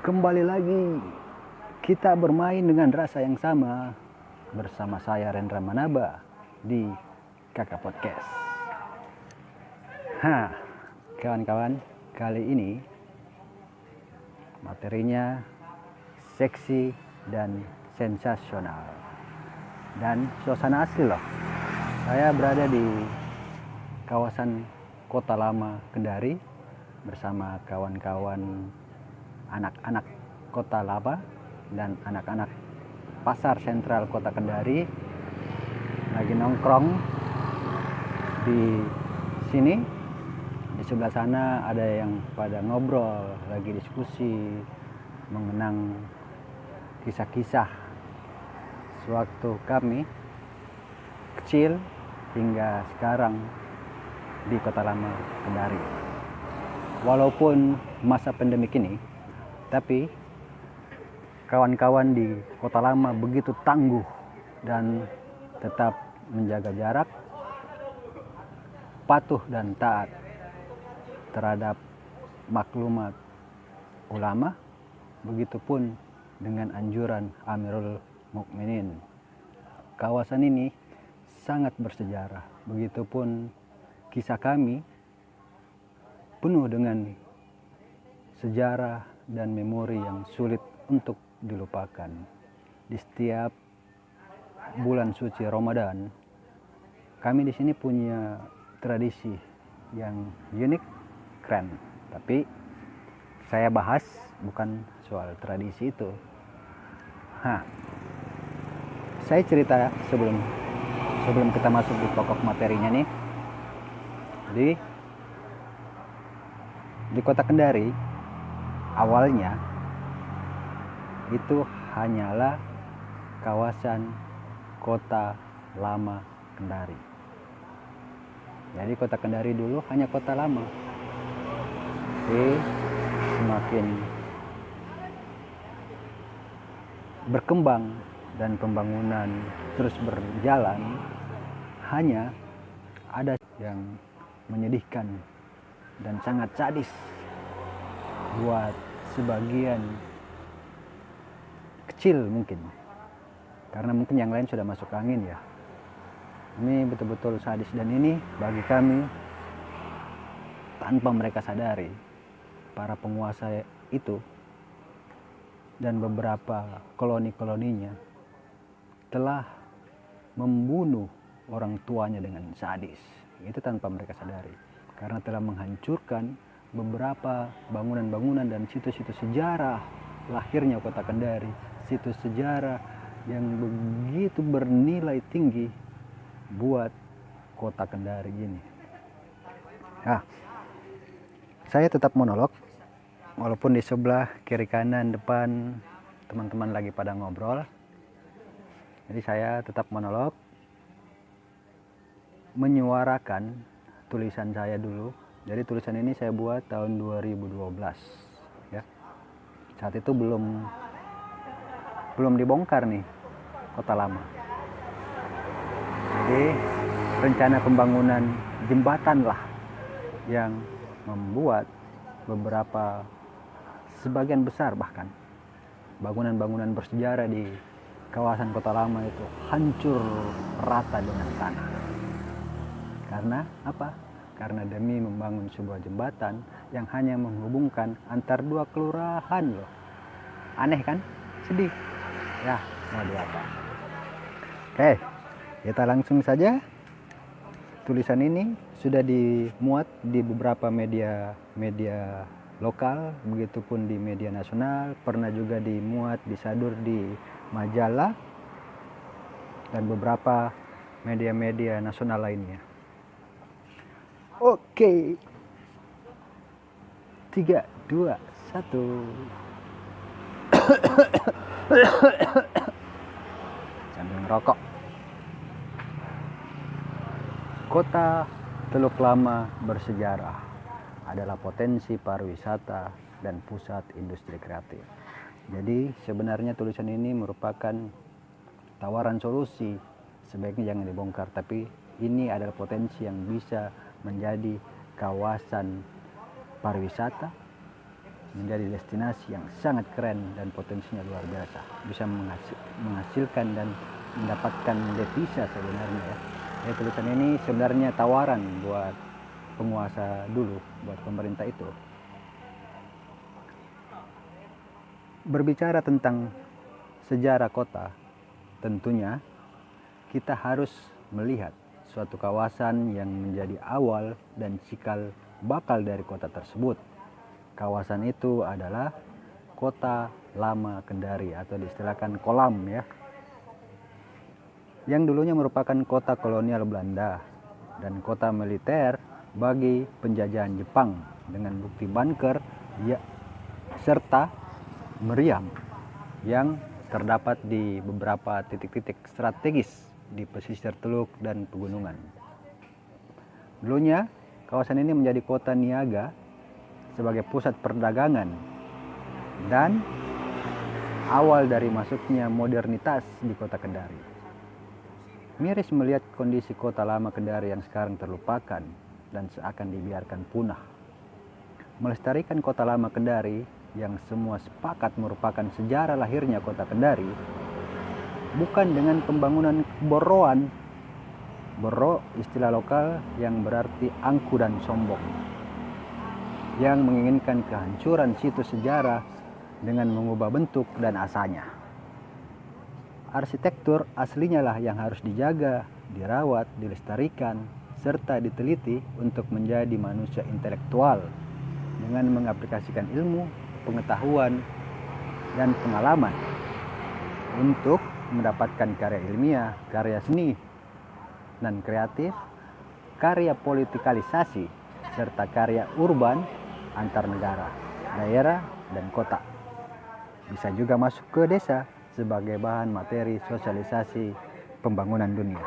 Kembali lagi kita bermain dengan rasa yang sama bersama saya Rendra Manaba di Kakak Podcast. Kawan-kawan, kali ini materinya seksi dan sensasional dan suasana asli loh. Saya berada di kawasan Kota Lama Kendari bersama kawan-kawan anak-anak Kota Lama dan anak-anak Pasar Sentral Kota Kendari lagi nongkrong di sini. Di sebelah sana ada yang pada ngobrol, lagi diskusi mengenang kisah-kisah sewaktu kami kecil hingga sekarang di Kota Lama Kendari. Walaupun masa pandemik ini, tapi kawan-kawan di Kota Lama begitu tangguh dan tetap menjaga jarak, patuh dan taat terhadap maklumat ulama, begitupun dengan anjuran Amirul Mukminin. Kawasan ini sangat bersejarah, begitupun kisah kami penuh dengan sejarah dan memori yang sulit untuk dilupakan. Di setiap bulan suci Ramadan, kami di sini punya tradisi yang unik, keren. Tapi saya bahas bukan soal tradisi itu. Saya cerita sebelum kita masuk di pokok materinya nih. Jadi di Kota Kendari awalnya itu hanyalah kawasan Kota Lama Kendari. Jadi Kota Kendari dulu hanya Kota Lama. Tapi semakin berkembang dan pembangunan terus berjalan, hanya ada yang menyedihkan dan sangat sadis buat sebagian kecil mungkin, karena mungkin yang lain sudah masuk angin ya. Ini betul-betul sadis, dan ini bagi kami tanpa mereka sadari, para penguasa itu dan beberapa koloni-koloninya telah membunuh orang tuanya dengan sadis. Itu tanpa mereka sadari, karena telah menghancurkan beberapa bangunan-bangunan dan situs-situs sejarah lahirnya Kota Kendari, situs sejarah yang begitu bernilai tinggi buat Kota Kendari ini. Saya tetap monolog, walaupun di sebelah kiri kanan depan teman-teman lagi pada ngobrol. Jadi saya tetap monolog, menyuarakan tulisan saya dulu. Jadi tulisan ini saya buat tahun 2012 ya. Saat itu belum dibongkar nih Kota Lama. Jadi rencana pembangunan jembatan lah yang membuat beberapa, sebagian besar bahkan, bangunan-bangunan bersejarah di kawasan Kota Lama itu hancur rata dengan tanah. Karena apa? Karena demi membangun sebuah jembatan yang hanya menghubungkan antar dua kelurahan loh. Aneh kan? Sedih. Ya, mau diapa. Oke, kita langsung saja. Tulisan ini sudah dimuat di beberapa media lokal, begitupun di media nasional, pernah juga dimuat, disadur di majalah dan beberapa media-media nasional lainnya. Oke. 3, 2, 1. Sambil ngerokok. Kota Teluk Lama bersejarah, adalah potensi pariwisata dan pusat industri kreatif. Jadi sebenarnya tulisan ini merupakan tawaran solusi, sebaiknya jangan dibongkar, tapi ini adalah potensi yang bisa menjadi kawasan pariwisata, menjadi destinasi yang sangat keren dan potensinya luar biasa. Bisa menghasilkan dan mendapatkan devisa sebenarnya ya. Jadi tulisan ini sebenarnya tawaran buat penguasa dulu, buat pemerintah itu. Berbicara tentang sejarah kota, tentunya kita harus melihat suatu kawasan yang menjadi awal dan cikal bakal dari kota tersebut. Kawasan itu adalah Kota Lama Kendari atau diistilahkan Kolam ya. Yang dulunya merupakan kota kolonial Belanda dan kota militer bagi penjajahan Jepang dengan bukti bunker ya, serta meriam yang terdapat di beberapa titik-titik strategis di pesisir teluk dan pegunungan. Dulunya kawasan ini menjadi kota niaga sebagai pusat perdagangan dan awal dari masuknya modernitas di kota Kendari. Miris melihat kondisi kota lama Kendari yang sekarang terlupakan dan seakan dibiarkan punah. Melestarikan kota lama Kendari yang semua sepakat merupakan sejarah lahirnya kota Kendari bukan dengan pembangunan boroan. Boro istilah lokal yang berarti angku dan sombong, yang menginginkan kehancuran situs sejarah dengan mengubah bentuk dan asanya. Arsitektur aslinya lah yang harus dijaga, dirawat, dilestarikan, serta diteliti untuk menjadi manusia intelektual dengan mengaplikasikan ilmu, pengetahuan, dan pengalaman untuk mendapatkan karya ilmiah, karya seni dan kreatif, karya politikalisasi, serta karya urban antar negara, daerah, dan kota. Bisa juga masuk ke desa sebagai bahan materi sosialisasi pembangunan dunia.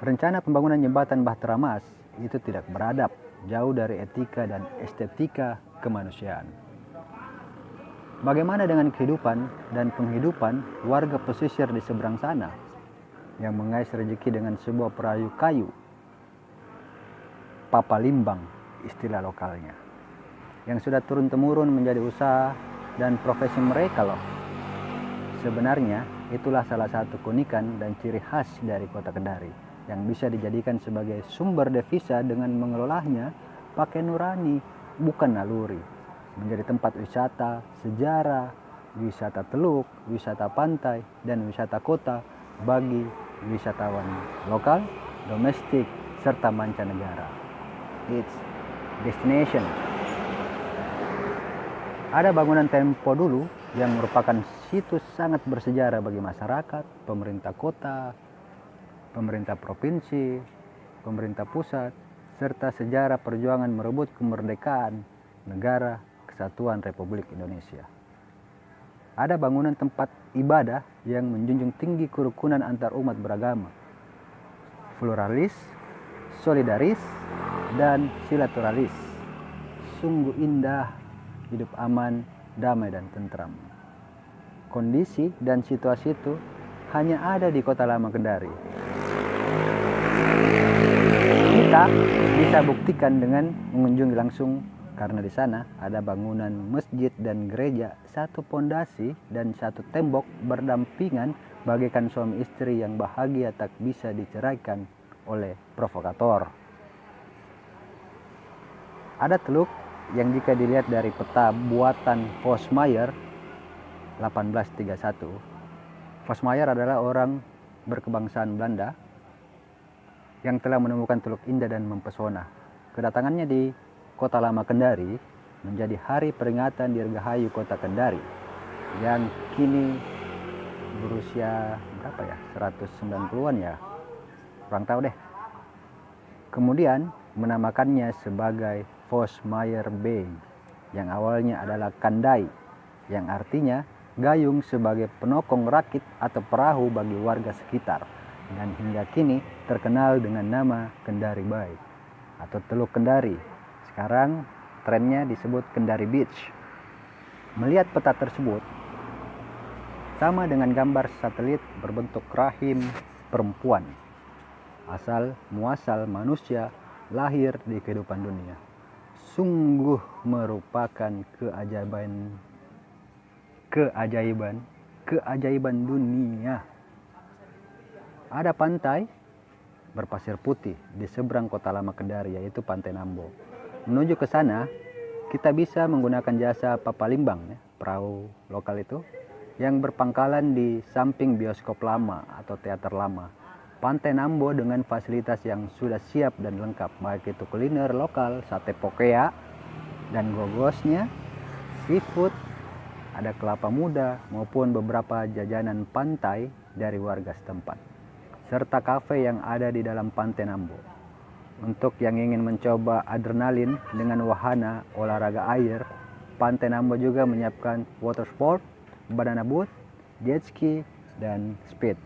Rencana pembangunan jembatan Bahtera Mas itu tidak beradab, jauh dari etika dan estetika kemanusiaan. Bagaimana dengan kehidupan dan penghidupan warga pesisir di seberang sana yang mengais rezeki dengan sebuah perahu kayu, papalimbang istilah lokalnya, yang sudah turun-temurun menjadi usaha dan profesi mereka loh. Sebenarnya itulah salah satu keunikan dan ciri khas dari kota Kendari yang bisa dijadikan sebagai sumber devisa dengan mengelolanya pakai nurani, bukan naluri. Menjadi tempat wisata, sejarah, wisata teluk, wisata pantai, dan wisata kota bagi wisatawan lokal, domestik, serta mancanegara. It's destination. Ada bangunan tempo dulu yang merupakan situs sangat bersejarah bagi masyarakat, pemerintah kota, pemerintah provinsi, pemerintah pusat, serta sejarah perjuangan merebut kemerdekaan negara Kesatuan Republik Indonesia. Ada bangunan tempat ibadah yang menjunjung tinggi kerukunan antar umat beragama, pluralis, solidaris, dan silaturalis. Sungguh indah, hidup aman, damai, dan tentram. Kondisi dan situasi itu hanya ada di Kota Lama Kendari. Kita bisa buktikan dengan mengunjungi langsung, karena di sana ada bangunan masjid dan gereja, satu pondasi dan satu tembok berdampingan bagaikan suami istri yang bahagia tak bisa diceraikan oleh provokator. Ada teluk yang jika dilihat dari peta buatan Vosmeijer 1831, Vosmeijer adalah orang berkebangsaan Belanda yang telah menemukan teluk indah dan mempesona. Kedatangannya di Kota Lama Kendari menjadi hari peringatan Dirgahayu Kota Kendari yang kini berusia berapa ya? 190-an ya. Kurang tahu deh. Kemudian menamakannya sebagai Vosmeijer Bay yang awalnya adalah Kandai yang artinya gayung sebagai penokong rakit atau perahu bagi warga sekitar, dan hingga kini terkenal dengan nama Kendari Bay atau Teluk Kendari. Sekarang trennya disebut Kendari Beach. Melihat peta tersebut sama dengan gambar satelit berbentuk rahim perempuan, asal muasal manusia lahir di kehidupan dunia. sungguh merupakan keajaiban dunia. Ada pantai berpasir putih di seberang kota lama Kendari, yaitu Pantai Nambo. Menuju ke sana, kita bisa menggunakan jasa Papalimbang, ya, perahu lokal itu, yang berpangkalan di samping bioskop lama atau teater lama. Pantai Nambo dengan fasilitas yang sudah siap dan lengkap, baik itu kuliner lokal, sate pokea dan gogosnya, seafood, ada kelapa muda maupun beberapa jajanan pantai dari warga setempat, serta kafe yang ada di dalam Pantai Nambo. Untuk yang ingin mencoba adrenalin dengan wahana olahraga air, Pantai Nambo juga menyiapkan water sport, banana boat, jet ski, dan speed.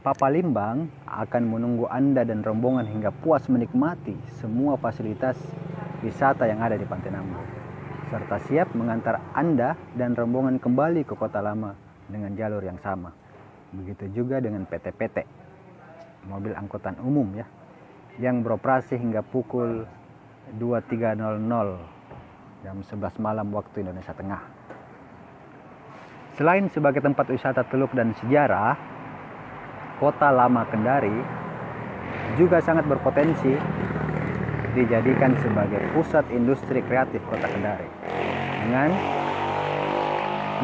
Papalimbang akan menunggu Anda dan rombongan hingga puas menikmati semua fasilitas wisata yang ada di Pantai Nambo, serta siap mengantar Anda dan rombongan kembali ke kota lama dengan jalur yang sama. Begitu juga dengan PT-PT, mobil angkutan umum, ya, yang beroperasi hingga pukul 23.00 jam 11 malam waktu Indonesia Tengah. Selain sebagai tempat wisata teluk dan sejarah, Kota Lama Kendari juga sangat berpotensi dijadikan sebagai pusat industri kreatif Kota Kendari, dengan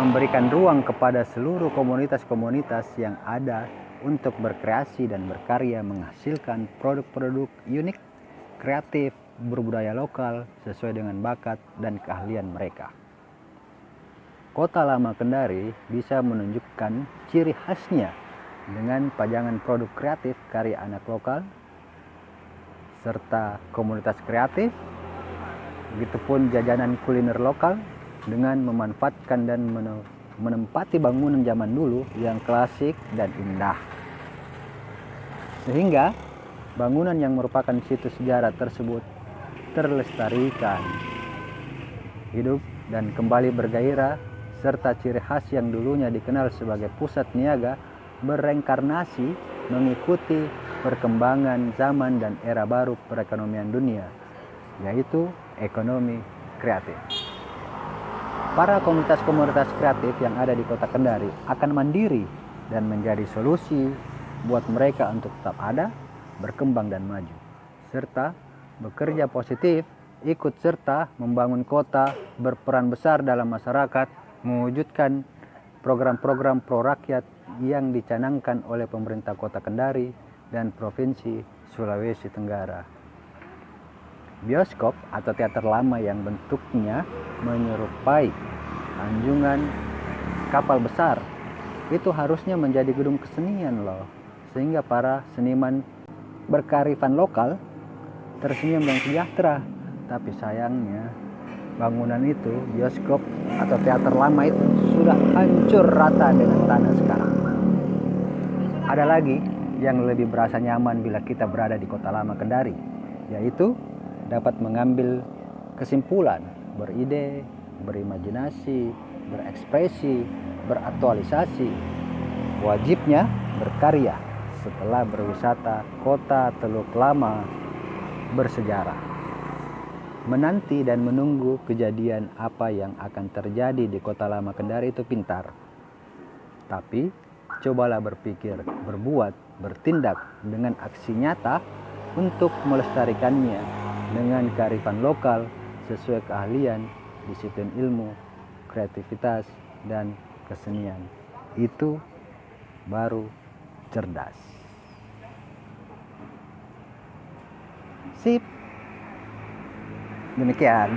memberikan ruang kepada seluruh komunitas-komunitas yang ada untuk berkreasi dan berkarya menghasilkan produk-produk unik, kreatif, berbudaya lokal sesuai dengan bakat dan keahlian mereka. Kota Lama Kendari bisa menunjukkan ciri khasnya dengan pajangan produk kreatif karya anak lokal serta komunitas kreatif, begitupun jajanan kuliner lokal dengan memanfaatkan dan menempati bangunan zaman dulu yang klasik dan indah. Sehingga bangunan yang merupakan situs sejarah tersebut terlestarikan, hidup dan kembali bergairah, serta ciri khas yang dulunya dikenal sebagai pusat niaga bereinkarnasi mengikuti perkembangan zaman dan era baru perekonomian dunia, yaitu ekonomi kreatif. Para komunitas-komunitas kreatif yang ada di Kota Kendari akan mandiri dan menjadi solusi buat mereka untuk tetap ada, berkembang dan maju, serta bekerja positif, ikut serta membangun kota, berperan besar dalam masyarakat, mewujudkan program-program pro rakyat yang dicanangkan oleh pemerintah Kota Kendari dan Provinsi Sulawesi Tenggara. Bioskop atau teater lama yang bentuknya menyerupai anjungan kapal besar itu harusnya menjadi gedung kesenian loh, sehingga para seniman berkearifan lokal tersenyum dan sejahtera. Tapi sayangnya bangunan itu, bioskop atau teater lama itu sudah hancur rata dengan tanah sekarang. Ada lagi yang lebih berasa nyaman bila kita berada di Kota Lama Kendari, yaitu dapat mengambil kesimpulan, beride, berimajinasi, berekspresi, beraktualisasi, wajibnya berkarya setelah berwisata Kota Teluk Lama bersejarah. Menanti dan menunggu kejadian apa yang akan terjadi di Kota Lama Kendari itu pintar. Tapi cobalah berpikir, berbuat, bertindak dengan aksi nyata untuk melestarikannya dengan kearifan lokal sesuai keahlian, disiplin ilmu, kreativitas, dan kesenian. Itu baru cerdas. Sip. Demikian,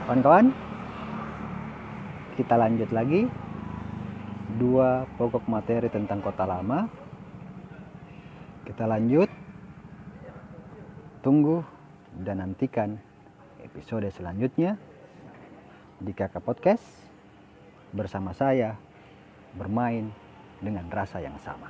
kawan-kawan, kita lanjut lagi 2 pokok materi tentang Kota Lama. Kita lanjut, tunggu dan nantikan episode selanjutnya di Kakak Podcast bersama saya, bermain dengan rasa yang sama.